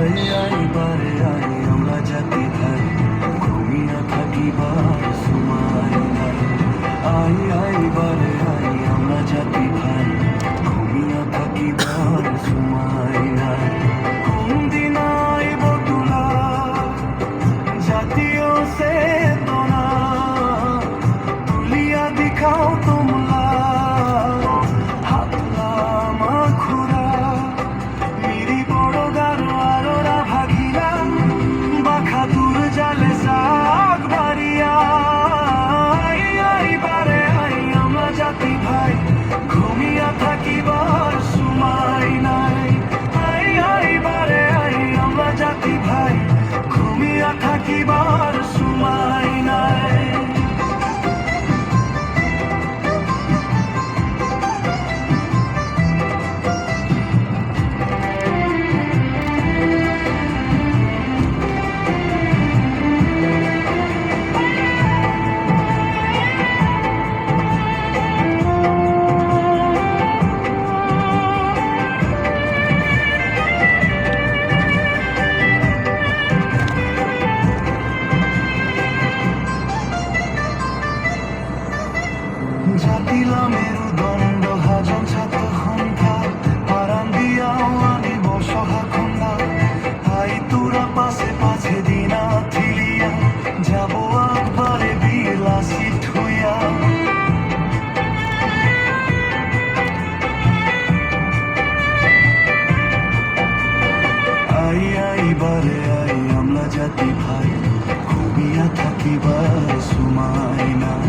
আইবারে I আমরা জাতি ভাই ঘুমিয়া থাকিবার সময় নাই। আইবারে আই আমরা জাতি ভাই ঘুমিয়া থাকিবার সময় নাই। কোন দিন আইব তোলা জাতীয় চেতনা তুলিয়া দেখাও তোমরা হাতলা মাখুরা মিরি বড় গারো আরোরা ভাগিলা বাখাদুর জালে সাগ বাড়িয়া। আইবারে আই আমরা জাতি ভাই ঘুমিয়া থাকিবার সময় নাই। আইবারে আই আমরা জাতি ভাই ঘুমিয়া থাকিবার সময় নাই। জাতিলা মেরুদণ্ড হাজন ছাত্র সংখ্যা হারান দিয়াও আনিব সহা খন্দা। আই তোরা পাশে পাছে দিনা থিলিয়া যাব একবারে বিলাসী ঠুইয়া। আইবারে আই আমরা জাতি ভাই ঘুমিয়া থাকিবার সময় নাই।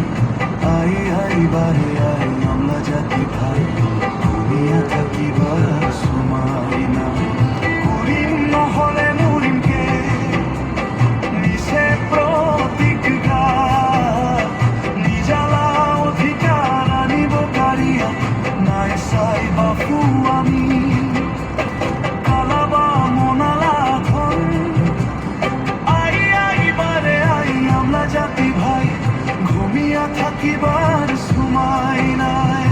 আইবারে আই আমরা জাতি ভাই ঘুমিয়া থাকিবার সময় নাই। করিম নহলে মুরিমকে নিশে প্রতিজ্ঞা নিজালা অধিকার আনিব কারিয়া নাই সাই বাপু আমি কালাবা মনালা ধন। আইবারে আই আমরা জাতি ভাই ঘুমিয়া থাকিবার সময় নাই।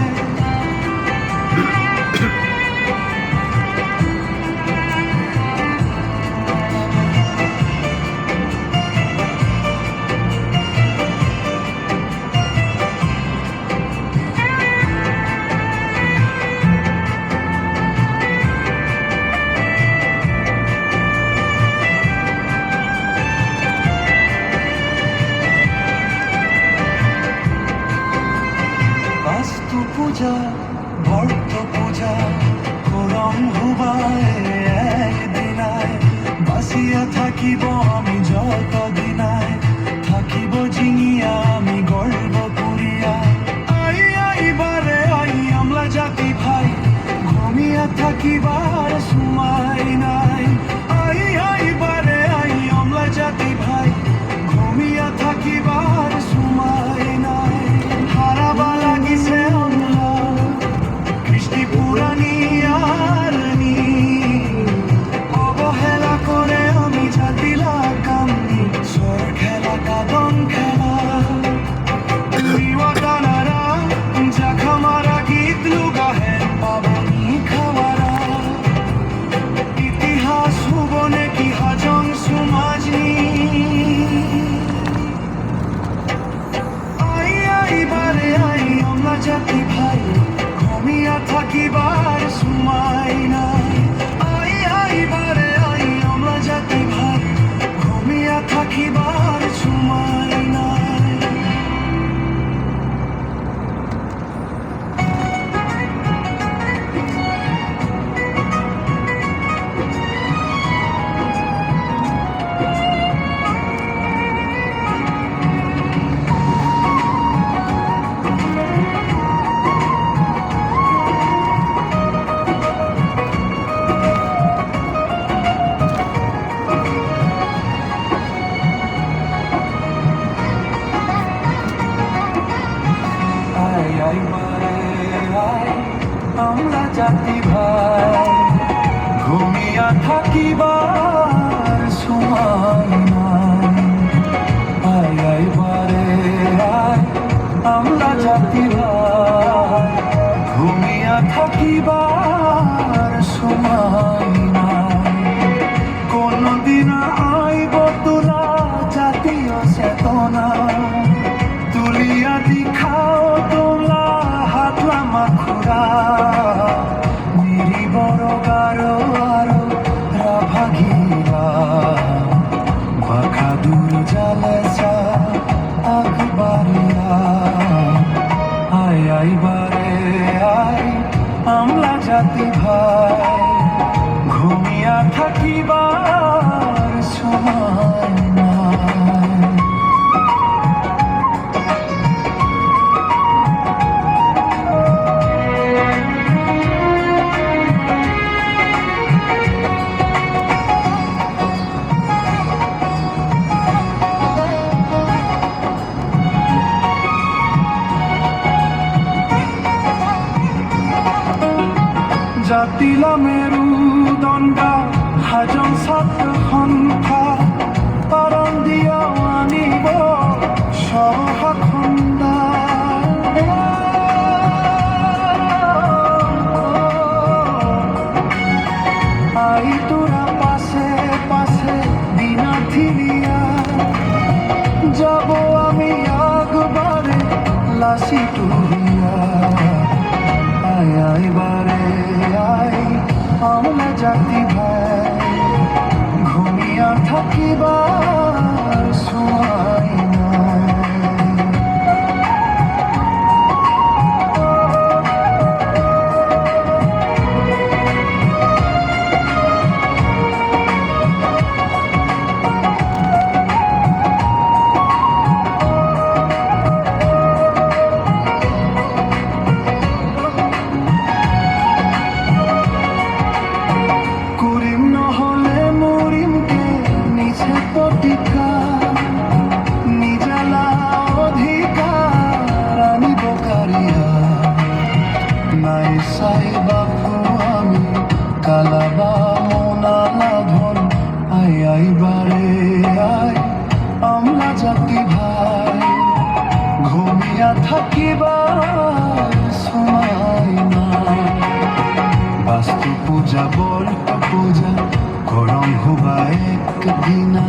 বাস্তু পূজা ভর্ত পূজা করম হুবায় একদিনায় বাসিয়া থাকিব আমি যত দিনায় থাকিব জিঙিয়া আমি গর্ব করিয়া। আইবারে আই আমরা জাতি ভাই ঘুমিয়া থাকিবার সময় নাই। আইবারে আই আমরা জাতি ভাই ঘুমিয়া থাকিবার সময় নাই। হারাবা লাগিছে আমরা কৃষ্টি পুরানি আরনি অবহেলা করে আমি জাতিলা কামনি সর খেলা কাদন খেলা দানারা জাখা মারা গীত লুগাহে পাবনি খাওয়ারা ইতিহাস হুবনে কি হাজন সমাজনি। আইবারে আই আমরা জাতি ভাই ঘুমিয়া থাকিবার সময় নাই। আইবারে আই আমরা জাতি ভাই ঘুমিয়া থাকিবার সময় নাই। আইবারে আই আমরা জাতি ভাই ঘুমিয়া থাকিবার সময় নাই। আইবারে আই আমরা জাতি ভাই ঘুমিয়া থাকিবার সময় নাই। জাতি ভাই ঘুমিয়া থাকিবার সময় নাই। জাতিলা মেৰুদণ্ডা হাজং ছাত্ৰ সন্থা পাৰণ দিয়া আনিব সহখণ্ডা। আই তোৰা পাছে পাছে দিনা থিলিয়া যাব আমি আগবাৰে লাচি তুলিয়া। আয় আয় বারে আয় আমরা জাতি ভাই ঘুমিয়া থাকিবার সময় নাই। সাই বাপু আমি কালাবা মোনালা ধন আই আই বারে আই আমরা জাতি ভাই ঘুমিয়া থাকিবার সময় নাই। বাস্তু পূজা বল্প পূজা গরম হবা একদিনা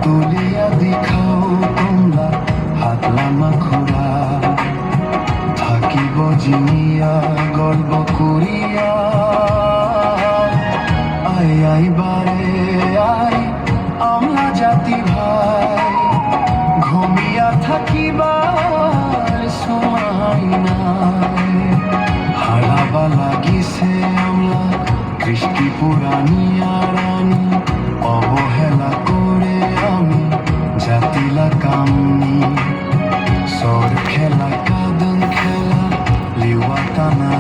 তুলিয়া দেখাও তোমরা হাতলামা ঘোরা থাকিব জিনিয়া গর্ব করিয়া। আই আই বারে আই আমরা জাতি ভাই ঘুমিয়া থাকিবার সময় নাই। হারাবা লাগিছে আমরা কৃষ্টি পুরানিয়া রানী অবহেলা করে আমি জাতিলা কামনি সর খেলা কাদন খেলা লিওয়াতানা